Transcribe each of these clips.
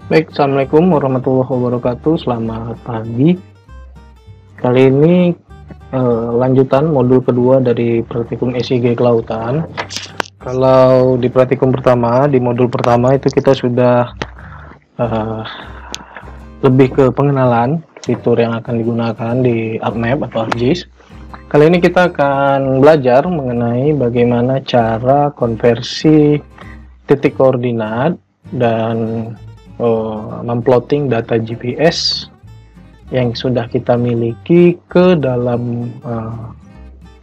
Baik, Assalamualaikum warahmatullahi wabarakatuh. Selamat pagi. Kali ini lanjutan modul kedua dari praktikum SIG kelautan. Kalau di praktikum pertama, di modul pertama itu kita sudah lebih ke pengenalan fitur yang akan digunakan di ArcMap atau ArcGIS. Kali ini kita akan belajar mengenai bagaimana cara konversi titik koordinat dan memplotting data GPS yang sudah kita miliki ke dalam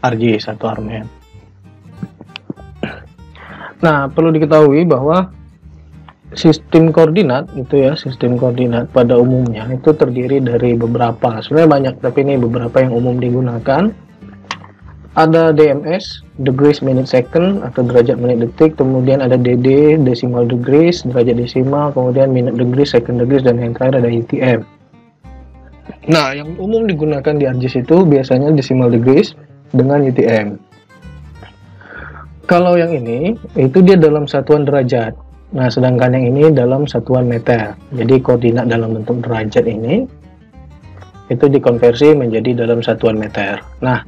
ArcGIS atau ArcMap. Nah, perlu diketahui bahwa sistem koordinat pada umumnya itu terdiri dari beberapa, sebenarnya banyak, tapi ini beberapa yang umum digunakan. Ada DMS, degrees minute second atau derajat menit detik, kemudian ada DD, decimal degrees, derajat desimal, kemudian minute degrees, second degrees, dan yang terakhir ada UTM. Nah, yang umum digunakan di ArcGIS itu biasanya decimal degrees dengan UTM. Kalau yang ini, itu dia dalam satuan derajat. Nah, sedangkan yang ini dalam satuan meter. Jadi koordinat dalam bentuk derajat ini itu dikonversi menjadi dalam satuan meter. Nah,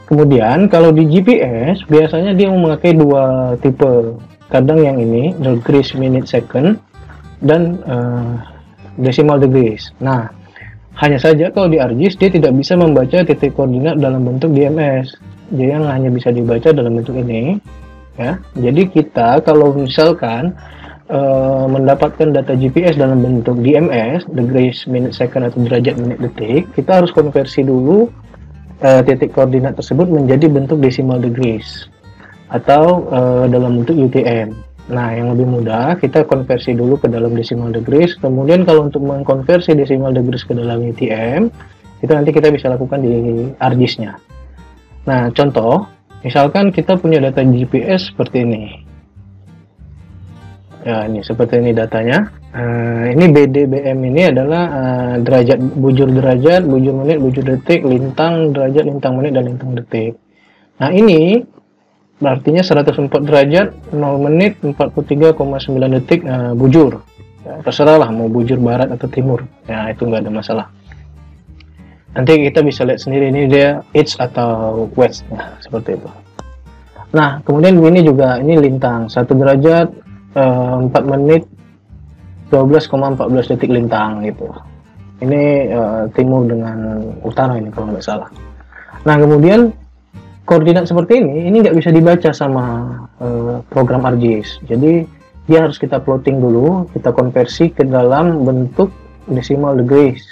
kemudian kalau di GPS biasanya dia memakai dua tipe. Kadang yang ini degrees minute second dan decimal degrees. Nah, hanya saja kalau di ArcGIS dia tidak bisa membaca titik koordinat dalam bentuk DMS. Dia hanya bisa dibaca dalam bentuk ini, ya. Jadi kita kalau misalkan mendapatkan data GPS dalam bentuk DMS, degrees minute second atau derajat menit detik, kita harus konversi dulu titik koordinat tersebut menjadi bentuk decimal degrees atau dalam bentuk UTM. Nah, yang lebih mudah kita konversi dulu ke dalam decimal degrees, kemudian kalau untuk mengkonversi decimal degrees ke dalam UTM itu nanti kita bisa lakukan di ArcGIS-nya. Nah, contoh misalkan kita punya data GPS seperti ini. Ya, ini seperti ini datanya. Ini BDBM ini adalah derajat, bujur menit, bujur detik, lintang derajat, lintang menit, dan lintang detik. Nah, ini artinya 104 derajat, 0 menit, 43,9 detik bujur. Ya, terserah lah mau bujur barat atau timur. Ya, itu nggak ada masalah. Nanti kita bisa lihat sendiri ini dia east atau west. Nah, seperti itu. Nah, kemudian ini juga ini lintang 1 derajat, 4 menit 12,14 detik lintang gitu. Ini timur dengan utara ini kalau nggak salah. Nah, kemudian koordinat seperti ini nggak bisa dibaca sama program ArcGIS. Jadi dia harus kita plotting dulu, kita konversi ke dalam bentuk decimal degrees,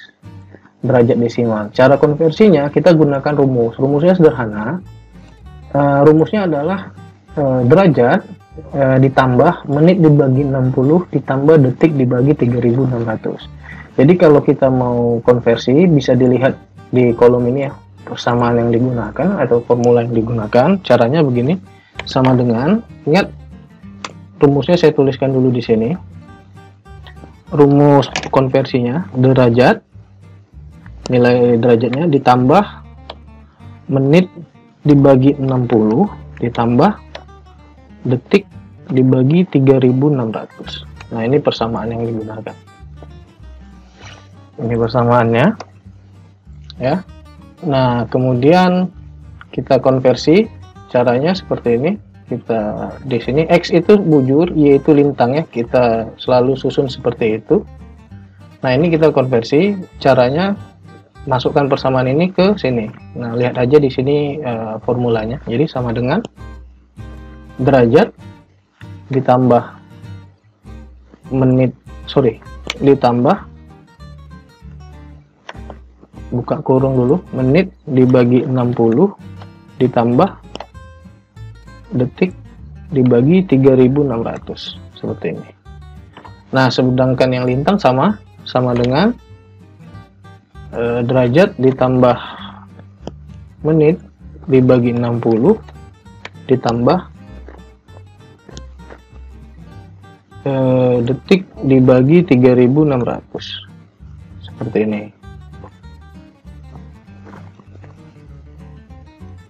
derajat desimal. Cara konversinya kita gunakan rumus. Rumusnya sederhana. Rumusnya adalah derajat ditambah menit dibagi 60 ditambah detik dibagi 3600. Jadi kalau kita mau konversi bisa dilihat di kolom ini ya, persamaan yang digunakan atau formula yang digunakan. Caranya begini, sama dengan, ingat rumusnya saya tuliskan dulu di sini. Rumus konversinya derajat, nilai derajatnya ditambah menit dibagi 60 ditambah detik dibagi 3600. Nah, ini persamaan yang digunakan. Ini persamaannya, ya. Nah, kemudian kita konversi. Caranya seperti ini. Kita di sini X itu bujur, Y itu lintangnya. Kita selalu susun seperti itu. Nah, ini kita konversi. Caranya masukkan persamaan ini ke sini. Nah, lihat aja di sini formulanya. Jadi sama dengan derajat ditambah menit, ditambah, buka kurung dulu, menit dibagi 60 ditambah detik dibagi 3600, seperti ini. Nah, sedangkan yang lintang sama dengan derajat ditambah menit dibagi 60 ditambah detik dibagi 3600, seperti ini.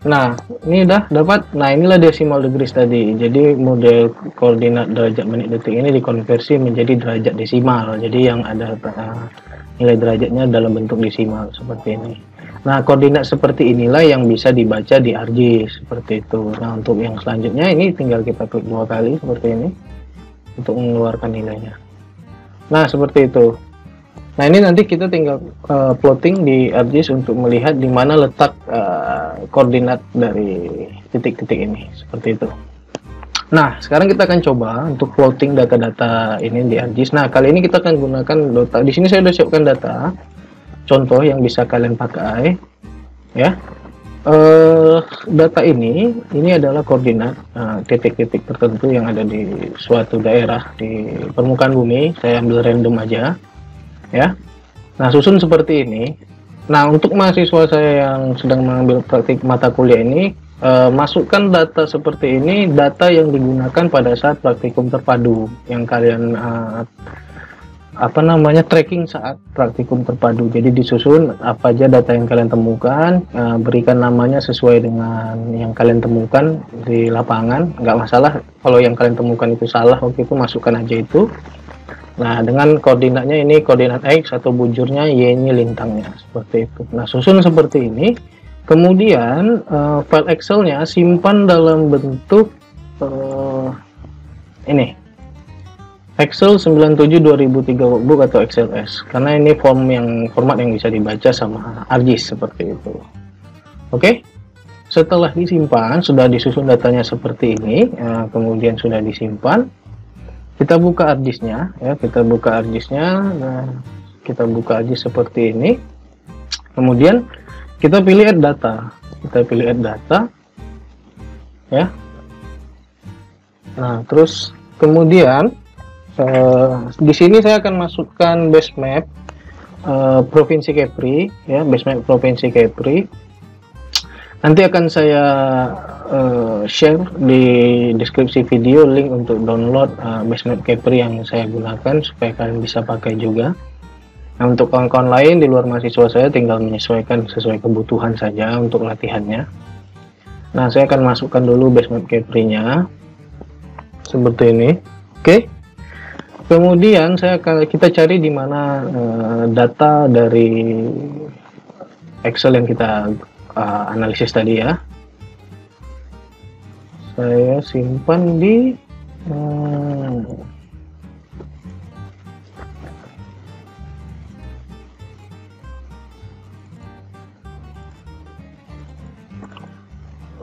Nah, ini udah dapat. Nah, inilah decimal degrees tadi. Jadi model koordinat derajat menit detik ini dikonversi menjadi derajat desimal. Jadi yang ada nilai derajatnya dalam bentuk desimal seperti ini. Nah, koordinat seperti inilah yang bisa dibaca di ArcGIS seperti itu. Nah, untuk yang selanjutnya ini tinggal kita klik 2 kali seperti ini untuk mengeluarkan nilainya. Nah, seperti itu. Nah, ini nanti kita tinggal plotting di ArcGIS untuk melihat di mana letak koordinat dari titik-titik ini, seperti itu. Nah, sekarang kita akan coba untuk plotting data-data ini di ArcGIS. Nah, kali ini kita akan gunakan data. Di sini saya sudah siapkan data contoh yang bisa kalian pakai, ya. Data ini adalah koordinat titik-titik tertentu yang ada di suatu daerah di permukaan bumi. Saya ambil random aja. Ya, nah susun seperti ini. Nah, untuk mahasiswa saya yang sedang mengambil praktik mata kuliah ini, masukkan data seperti ini, data yang digunakan pada saat praktikum terpadu yang kalian tracking saat praktikum terpadu. Jadi disusun apa aja data yang kalian temukan, berikan namanya sesuai dengan yang kalian temukan di lapangan. Nggak masalah kalau yang kalian temukan itu salah, waktu itu masukkan aja itu. Nah, dengan koordinatnya ini koordinat X atau bujurnya, Y-nya lintangnya, seperti itu. Nah, susun seperti ini. Kemudian file Excel-nya simpan dalam bentuk ini. Excel 97-2003 workbook atau XLS. Karena ini format yang bisa dibaca sama ArcGIS seperti itu. Oke. Setelah disimpan, sudah disusun datanya seperti ini, kemudian sudah disimpan. Kita buka ArcGIS-nya, ya. Kita buka ArcGIS-nya. Nah, kita buka ArcGIS seperti ini. Kemudian kita pilih Add Data. Kita pilih Add Data, ya. Nah, terus kemudian di sini saya akan masukkan base map Provinsi Kepri, ya, base map Provinsi Kepri. Nanti akan saya share di deskripsi video link untuk download base map Kepri yang saya gunakan supaya kalian bisa pakai juga. Nah, untuk kawan-kawan lain di luar mahasiswa saya tinggal menyesuaikan sesuai kebutuhan saja untuk latihannya. Nah, saya akan masukkan dulu base map Kepri-nya seperti ini. Oke. Kemudian kita cari di mana data dari Excel yang kita analisis tadi, ya. Saya simpan di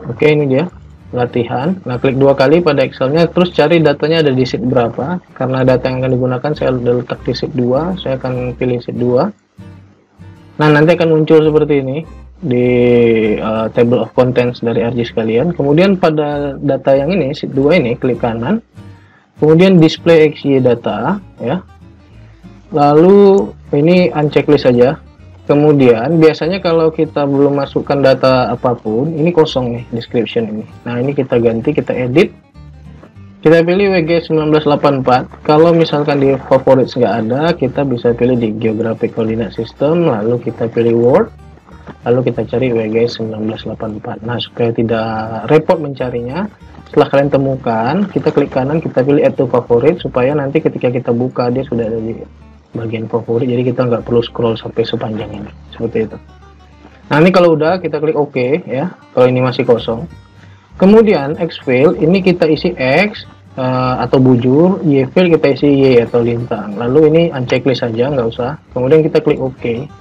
oke, ini dia latihan. Nah, klik 2 kali pada Excelnya, terus cari datanya ada di sheet berapa. Karena data yang akan digunakan saya udah letak di sheet 2, saya akan pilih sheet 2. Nah, nanti akan muncul seperti ini di table of contents dari ArcGIS kalian. Kemudian pada data yang ini, sheet 2 ini, klik kanan, kemudian display XY data, ya. Lalu ini unchecklist saja. Kemudian biasanya kalau kita belum masukkan data apapun, ini kosong nih description ini. Nah, ini kita ganti, kita edit, kita pilih WG 1984. Kalau misalkan di favorites nggak ada, kita bisa pilih di geographic coordinate system, lalu kita pilih Word, lalu kita cari WG 1984. Nah, supaya tidak repot mencarinya, setelah kalian temukan, kita klik kanan, kita pilih add to favorite, supaya nanti ketika kita buka dia sudah ada di bagian favorit, jadi kita nggak perlu scroll sampai sepanjang ini, seperti itu. Nah, ini kalau udah kita klik OK, ya. Kalau ini masih kosong, kemudian X field ini kita isi X atau bujur, Y field kita isi Y atau lintang. Lalu ini unchecklist saja, nggak usah. Kemudian kita klik OK.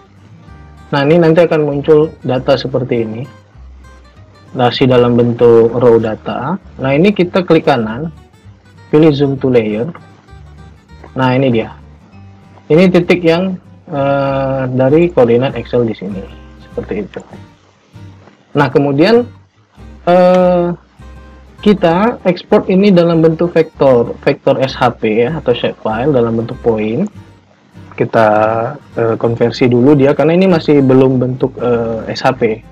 Nah, ini nanti akan muncul data seperti ini, masih dalam bentuk raw data. Nah, ini kita klik kanan, pilih zoom to layer. Nah, ini dia. Ini titik yang dari koordinat Excel di sini, seperti itu. Nah, kemudian kita ekspor ini dalam bentuk vektor SHP, ya, atau shapefile dalam bentuk point. Kita konversi dulu dia karena ini masih belum bentuk SHP.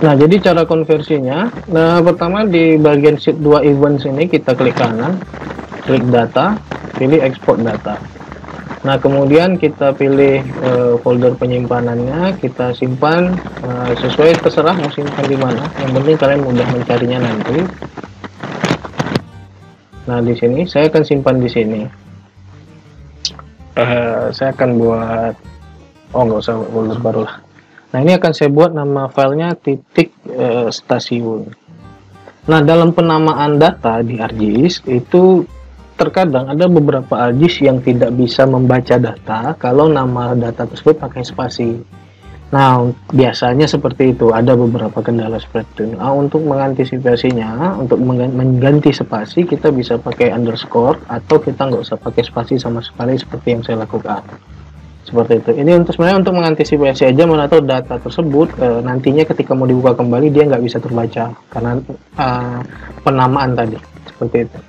Nah, jadi cara konversinya, nah, pertama di bagian sheet 2 events ini kita klik kanan, klik data, pilih export data. Nah, kemudian kita pilih folder penyimpanannya, kita simpan sesuai, terserah mau simpan di mana. Yang penting kalian mudah mencarinya nanti. Nah, di sini saya akan simpan di sini. Saya akan buat, nggak usah folder baru lah. Nah, ini akan saya buat nama filenya titik stasiun. Nah, dalam penamaan data di ArcGIS itu terkadang ada beberapa ArcGIS yang tidak bisa membaca data kalau nama data tersebut pakai spasi. Nah, biasanya seperti itu, ada beberapa kendala seperti itu. Nah, untuk mengantisipasinya, untuk mengganti spasi, kita bisa pakai underscore, atau kita nggak usah pakai spasi sama sekali seperti yang saya lakukan. Seperti itu. Ini sebenarnya untuk mengantisipasi aja, mana tahu data tersebut nantinya ketika mau dibuka kembali dia nggak bisa terbaca karena penamaan tadi. Seperti itu.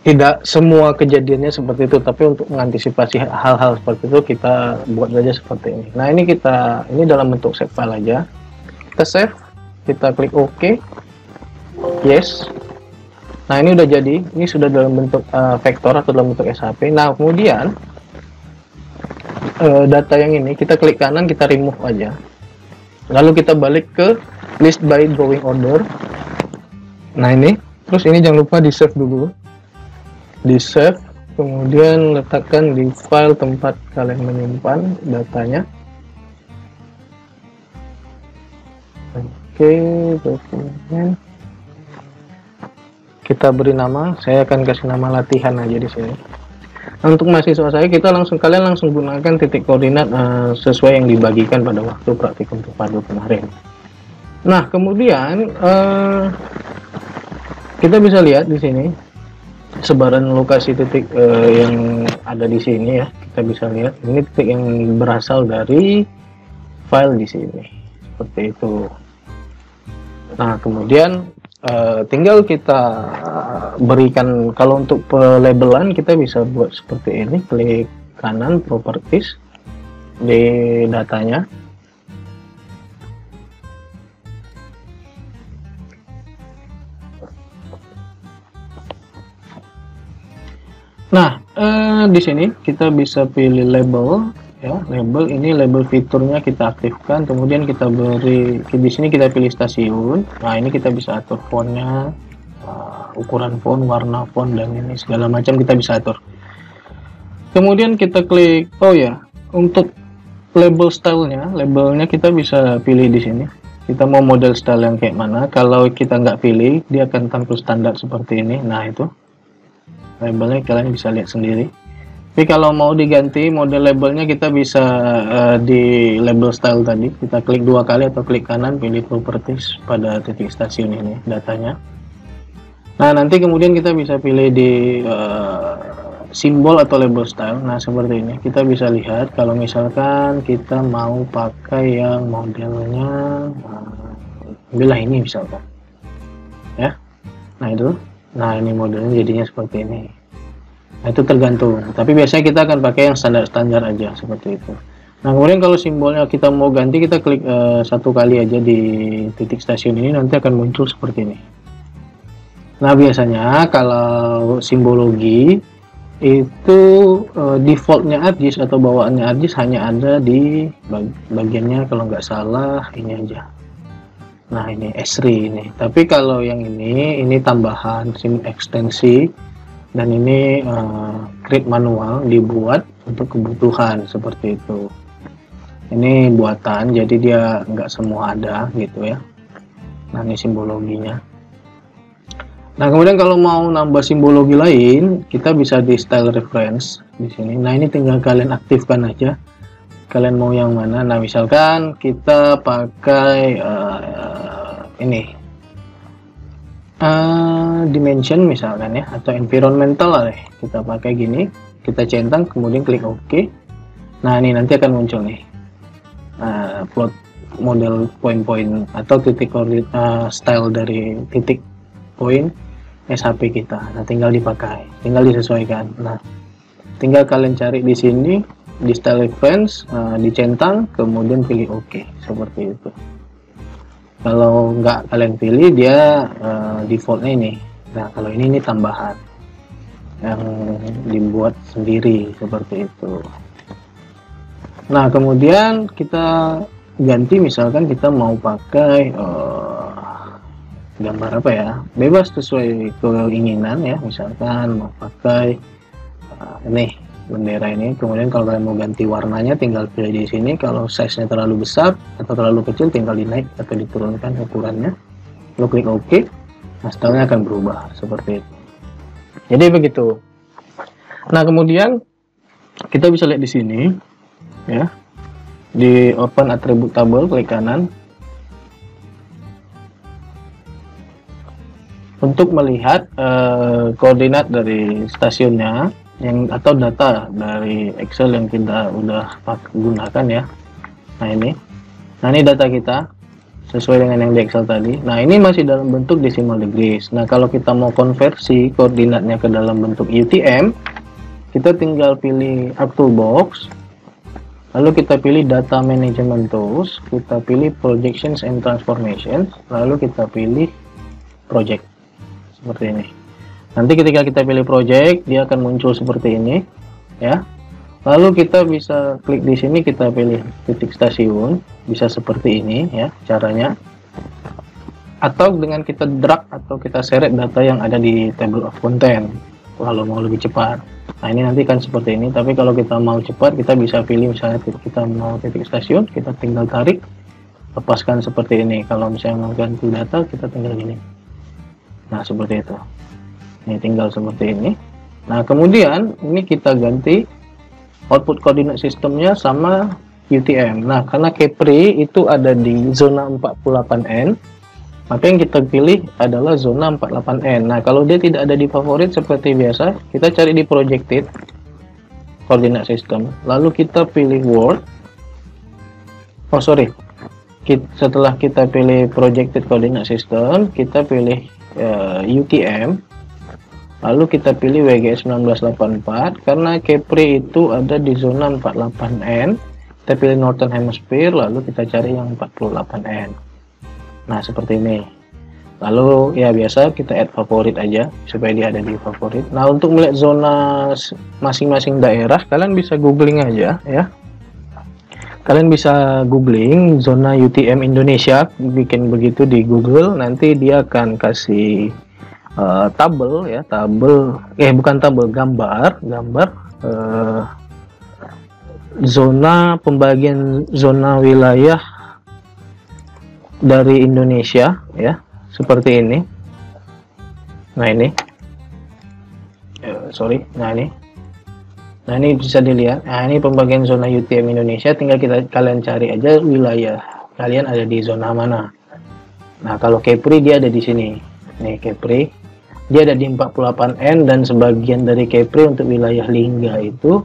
Tidak semua kejadiannya seperti itu, tapi untuk mengantisipasi hal-hal seperti itu kita buat saja seperti ini. Nah, ini dalam bentuk save file aja. Kita save, kita klik OK, yes. Nah, ini udah jadi. Ini sudah dalam bentuk vektor atau dalam bentuk SHP. Nah, kemudian data yang ini kita klik kanan, kita remove aja. Lalu kita balik ke list by drawing order. Nah, ini. Terus ini jangan lupa di save dulu. Di save, kemudian letakkan di file tempat kalian menyimpan datanya. Oke, dokumen. Kita beri nama, saya akan kasih nama latihan aja di sini. Untuk mahasiswa saya, kalian langsung gunakan titik koordinat sesuai yang dibagikan pada waktu praktikum terpadu kemarin. Nah, kemudian kita bisa lihat di sini sebaran lokasi titik yang ada di sini ya. Kita bisa lihat ini titik yang berasal dari file di sini, seperti itu. Nah, kemudian tinggal kita berikan, kalau untuk pelabelan kita bisa buat seperti ini, klik kanan properties di datanya. Nah, di sini kita bisa pilih label ya. Label ini, label fiturnya kita aktifkan, kemudian kita beri di sini, kita pilih stasiun. Nah, ini kita bisa atur fontnya, ukuran font, warna font, dan ini segala macam kita bisa atur. Kemudian kita klik, untuk label labelnya kita bisa pilih di sini. Kita mau model style yang kayak mana. Kalau kita nggak pilih, dia akan tampil standar seperti ini. Nah, itu labelnya kalian bisa lihat sendiri. Tapi kalau mau diganti model labelnya, kita bisa di label style tadi, kita klik 2 kali atau klik kanan, pilih properties pada titik stasiun ini datanya. Nah, nanti kemudian kita bisa pilih di simbol atau label style. Nah, seperti ini kita bisa lihat kalau misalkan kita mau pakai yang modelnya ambillah ini misalkan ya. Nah, ini modelnya jadinya seperti ini. Nah, itu tergantung, tapi biasanya kita akan pakai yang standar-standar aja seperti itu. Nah, kemudian kalau simbolnya kita mau ganti, kita klik 1 kali aja di titik stasiun ini, nanti akan muncul seperti ini. Nah, biasanya kalau simbologi itu defaultnya ArcGIS atau bawaannya ArcGIS hanya ada di bagiannya, kalau nggak salah ini aja. Nah, ini S3 ini. Tapi kalau yang ini tambahan SIM ekstensi, dan ini create manual, dibuat untuk kebutuhan seperti itu. Ini buatan, jadi dia nggak semua ada gitu ya. Nah, ini simbologinya. Nah, kemudian kalau mau nambah simbologi lain, kita bisa di style reference di sini. Nah, ini tinggal kalian aktifkan aja. Kalian mau yang mana? Nah, misalkan kita pakai ini dimension misalkan ya, atau environmental lah deh. Kita pakai gini, kita centang, kemudian klik OK. Nah, ini nanti akan muncul nih plot model point-point atau titik koordinat style dari titik point SHP kita. Nah, tinggal dipakai, tinggal disesuaikan. Nah, tinggal kalian cari di sini di style reference, dicentang, kemudian pilih OK seperti itu. Kalau nggak kalian pilih, dia defaultnya ini. Nah, kalau ini tambahan yang dibuat sendiri seperti itu. Nah, kemudian kita ganti, misalkan kita mau pakai gambar apa ya, bebas sesuai keinginan ya, misalkan mau pakai ini bendera ini. Kemudian kalau kalian mau ganti warnanya tinggal pilih di sini. Kalau size nya terlalu besar atau terlalu kecil tinggal dinaik atau diturunkan ukurannya, lo klik OK, nah stylenya akan berubah seperti itu. Jadi begitu. Nah, kemudian kita bisa lihat di sini ya, di open attribute table, klik kanan untuk melihat koordinat dari stasiunnya yang atau data dari Excel yang kita udah gunakan ya. Nah ini data kita sesuai dengan yang di Excel tadi. Nah, ini masih dalam bentuk decimal degrees. Nah, kalau kita mau konversi koordinatnya ke dalam bentuk UTM, kita tinggal pilih Add Toolbox, lalu kita pilih Data Management Tools, kita pilih Projections and Transformations, lalu kita pilih Project seperti ini. Nanti ketika kita pilih project, dia akan muncul seperti ini ya. Lalu kita bisa klik di sini, kita pilih titik stasiun, bisa seperti ini ya caranya. Atau dengan kita drag atau kita seret data yang ada di table of content kalau mau lebih cepat. Nah, ini nanti kan seperti ini, tapi kalau kita mau cepat kita bisa pilih, misalnya kita mau titik stasiun, kita tinggal tarik, lepaskan seperti ini. Kalau misalnya mau ganti data, kita tinggal gini. Nah, seperti itu. Ini tinggal seperti ini. Nah, kemudian ini kita ganti output koordinat sistemnya sama UTM. Nah, karena Kepri itu ada di zona 48N, maka yang kita pilih adalah zona 48N. Nah, kalau dia tidak ada di favorit seperti biasa, kita cari di projected koordinat sistem, lalu kita pilih Word. Setelah kita pilih projected koordinat system, kita pilih UTM, lalu kita pilih WGS 1984. Karena Kepri itu ada di zona 48N, kita pilih Northern Hemisphere, lalu kita cari yang 48N. Nah, seperti ini. Lalu ya biasa kita add favorit aja supaya dia ada di favorit. Nah, untuk melihat zona masing-masing daerah, kalian bisa googling aja ya. Kalian bisa googling zona UTM Indonesia, bikin begitu di Google, nanti dia akan kasih tabel ya, gambar zona pembagian zona wilayah dari Indonesia ya, seperti ini. Nah, ini nah ini bisa dilihat. Nah, ini pembagian zona UTM Indonesia, tinggal kalian cari aja wilayah kalian ada di zona mana. Nah, kalau Kepri dia ada di sini. Nih, Kepri dia ada di 48N, dan sebagian dari Kepri untuk wilayah Lingga itu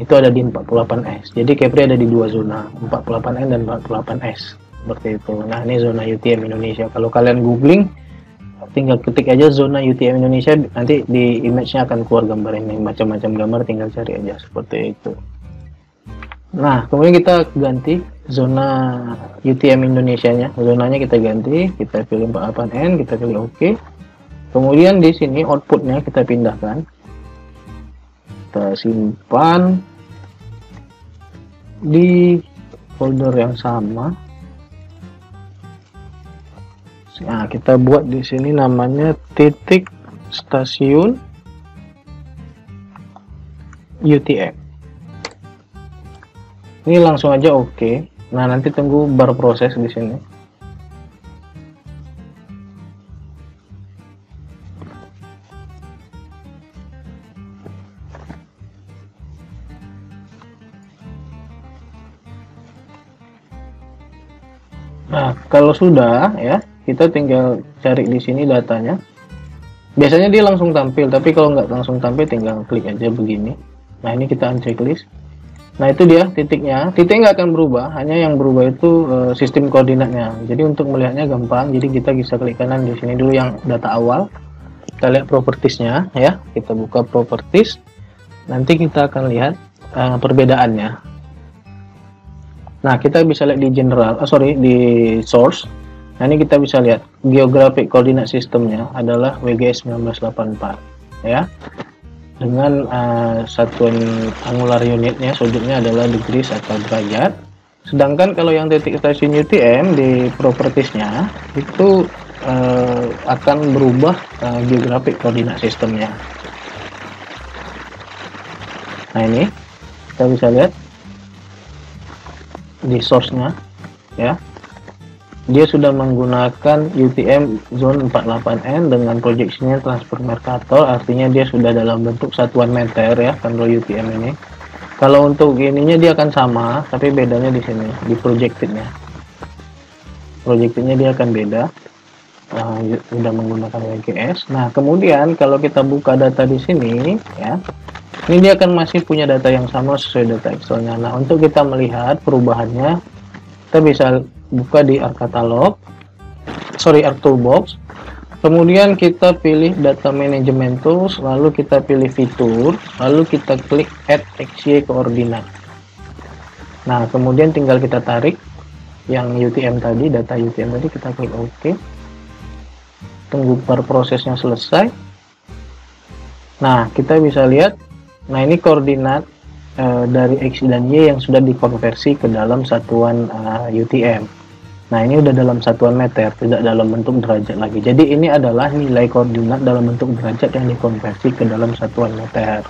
ada di 48S. Jadi Kepri ada di dua zona, 48N dan 48S. Seperti itu. Nah, ini zona UTM Indonesia. Kalau kalian googling, tinggal ketik aja zona UTM Indonesia, nanti di image-nya akan keluar gambar ini, macam-macam gambar, tinggal cari aja seperti itu. Nah, kemudian kita ganti zona UTM Indonesia-nya, zonanya kita ganti, kita pilih 48N, kita pilih OK. Kemudian di sini outputnya kita pindahkan, kita simpan di folder yang sama. Nah, kita buat di sini namanya titik stasiun UTM. Ini langsung aja OK. Nah, nanti tunggu bar proses di sini. Nah, kalau sudah ya, kita tinggal cari di sini datanya. Biasanya dia langsung tampil, tapi kalau nggak langsung tampil tinggal klik aja begini. Nah, ini kita unchecklist. Nah, itu dia titiknya. Titiknya nggak akan berubah, hanya yang berubah itu sistem koordinatnya. Jadi untuk melihatnya gampang. Jadi kita bisa klik kanan di sini dulu yang data awal. Kita lihat propertiesnya ya. Kita buka properties. Nanti kita akan lihat perbedaannya. Nah, kita bisa lihat di di source. Nah, ini kita bisa lihat geographic koordinat sistemnya adalah WGS 1984 ya. dengan satuan angular unitnya, sudutnya adalah degrees atau derajat. Sedangkan kalau yang titik stasiun UTM di propertiesnya itu akan berubah geographic koordinat sistemnya. Nah, ini kita bisa lihat di source-nya ya. Dia sudah menggunakan UTM zone 48N dengan proyeksinya transfer Mercator, artinya dia sudah dalam bentuk satuan meter ya, kalau UTM ini. Kalau untuk ininya dia akan sama, tapi bedanya di sini, di projectednya. Projectednya dia akan beda, sudah menggunakan WGS. Nah, kemudian kalau kita buka data di sini ya, ini dia akan masih punya data yang sama sesuai data Excel-nya. Nah, untuk kita melihat perubahannya, kita bisa buka di ArcToolbox. Kemudian kita pilih Data Management Tools, lalu kita pilih Fitur, lalu kita klik Add XY Coordinate. Nah, kemudian tinggal kita tarik yang UTM tadi, data UTM tadi, kita klik OK. Tunggu prosesnya selesai. Nah, kita bisa lihat, nah ini koordinat dari X dan Y yang sudah dikonversi ke dalam satuan UTM. Nah, ini udah dalam satuan meter, tidak dalam bentuk derajat lagi. Jadi ini adalah nilai koordinat dalam bentuk derajat yang dikonversi ke dalam satuan meter.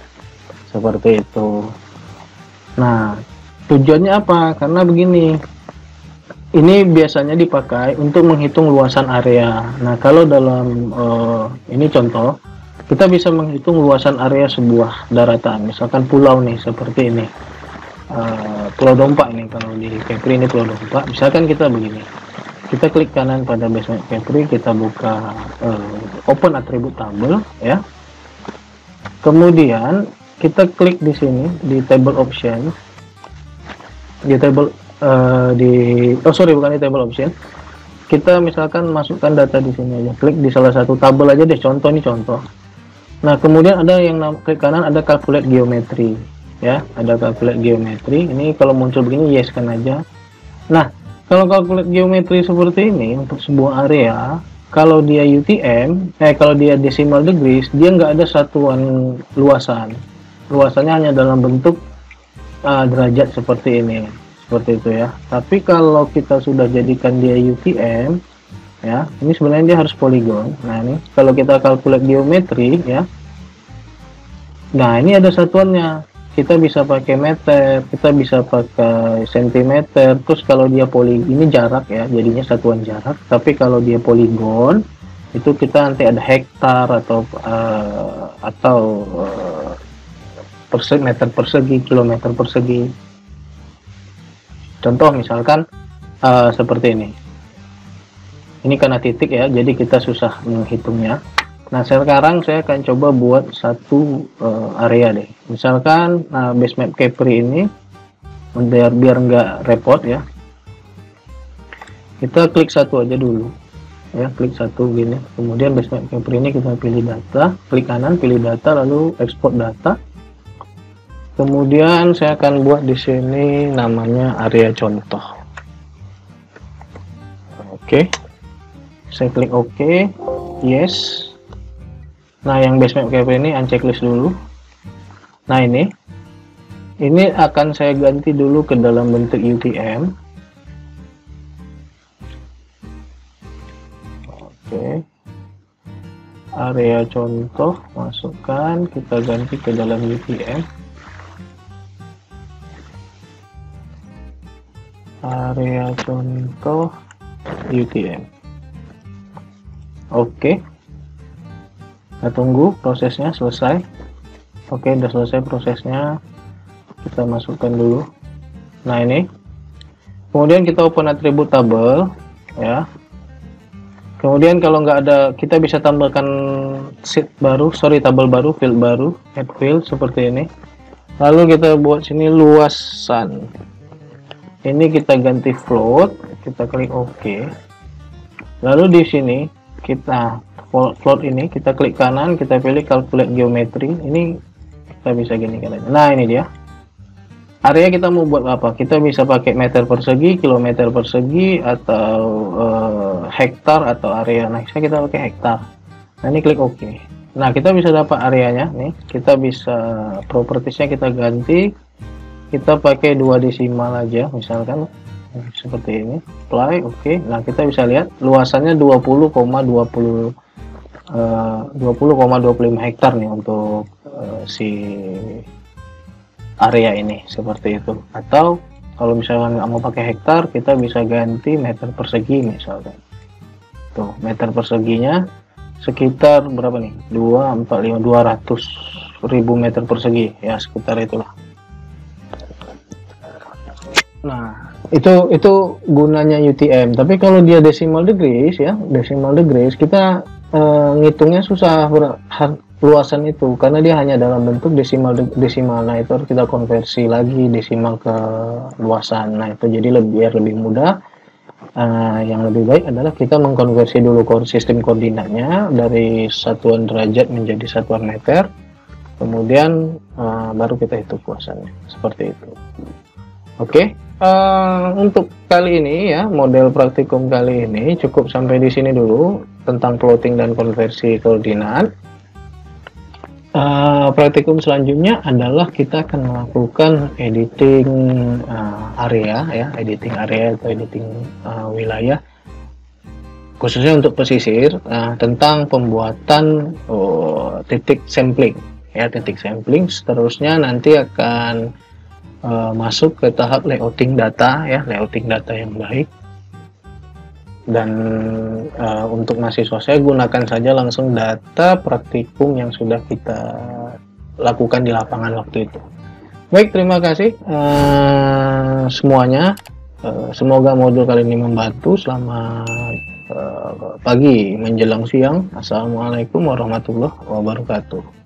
Seperti itu. Nah, tujuannya apa? Karena begini, ini biasanya dipakai untuk menghitung luasan area. Nah, kalau dalam ini contoh, kita bisa menghitung luasan area sebuah daratan. Misalkan pulau nih, seperti ini. Pulau Dompa ini, kalau di Kepri ini Pulau Dompa. Misalkan kita begini, kita klik kanan pada Basemap Kepri, kita buka open attribute table ya. Kemudian kita klik di sini di table option, di table bukan di table option. Kita misalkan masukkan data di sini aja, klik di salah satu tabel aja deh, contoh ini contoh. Nah, kemudian ada yang klik kanan, ada calculate geometry ya, ada calculate geometry. Ini kalau muncul begini yes kan aja. Nah, kalau calculate geometry seperti ini untuk sebuah area, kalau dia UTM, kalau dia decimal degrees, dia nggak ada satuan luasan. Luasannya hanya dalam bentuk derajat seperti ini, seperti itu ya. Tapi kalau kita sudah jadikan dia UTM ya, ini sebenarnya dia harus poligon. Nah, ini kalau kita calculate geometry ya, nah ini ada satuannya. Kita bisa pakai meter, kita bisa pakai sentimeter. Terus kalau dia ini jarak ya, jadinya satuan jarak. Tapi kalau dia poligon, itu kita nanti ada hektar atau meter persegi, kilometer persegi. Contoh misalkan seperti ini. Ini karena titik ya, jadi kita susah menghitungnya. Nah, sekarang saya akan coba buat satu area deh. Misalkan Basemap Kepri ini, biar nggak repot ya. Kita klik satu aja dulu. Ya, klik satu gini. Kemudian Basemap Kepri ini kita pilih data, klik kanan, pilih data, lalu export data. Kemudian saya akan buat di sini namanya area contoh. Oke. Saya klik OK. Yes. Nah, yang Basemap Kepri ini unchecklist dulu. Nah, ini akan saya ganti dulu ke dalam bentuk UTM. Oke. Area contoh, masukkan, kita ganti ke dalam UTM. Area contoh UTM. Oke. Kita tunggu prosesnya selesai. Oke, udah selesai prosesnya. Kita masukkan dulu. Nah, ini. Kemudian kita open attribute table ya. Kemudian kalau nggak ada, kita bisa tambahkan tabel baru, field baru, add field seperti ini. Lalu kita buat sini luasan. Ini kita ganti float, kita klik OK. Lalu di sini kita float ini kita klik kanan, kita pilih calculate geometry. Ini kita bisa gini kan. Nah, ini dia. Area kita mau buat apa? Kita bisa pakai meter persegi, kilometer persegi, atau hektar atau area. Nah, kita pakai hektar. Nah, ini klik OK. Nah, kita bisa dapat areanya nih. Kita bisa propertiesnya kita ganti. Kita pakai 2 desimal aja, misalkan seperti ini. Apply, oke. Nah, kita bisa lihat luasannya 20,25 hektar nih untuk si area ini, seperti itu. Atau kalau misalkan nggak mau pakai hektar, kita bisa ganti meter persegi misalkan. Tuh, meter perseginya sekitar berapa nih? 200.000 meter persegi ya, sekitar itulah. Nah, itu gunanya UTM. Tapi kalau dia decimal degrees ya, decimal degrees kita ngitungnya susah luasan itu, karena dia hanya dalam bentuk desimal. Nah, itu harus kita konversi lagi desimal ke luasan. Nah, itu jadi lebih mudah. Yang lebih baik adalah kita mengkonversi dulu sistem koordinatnya dari satuan derajat menjadi satuan meter, kemudian baru kita hitung luasannya, seperti itu. Oke, untuk kali ini ya, model praktikum kali ini cukup sampai di sini dulu tentang plotting dan konversi koordinat. Praktikum selanjutnya adalah kita akan melakukan editing area ya, editing area atau editing wilayah, khususnya untuk pesisir, tentang pembuatan titik sampling ya, titik sampling. Seterusnya nanti akan masuk ke tahap layouting data ya, layouting data yang baik. Dan untuk mahasiswa saya gunakan saja langsung data praktikum yang sudah kita lakukan di lapangan waktu itu. Baik, terima kasih semuanya. Semoga modul kali ini membantu. Selamat pagi menjelang siang. Assalamualaikum warahmatullahi wabarakatuh.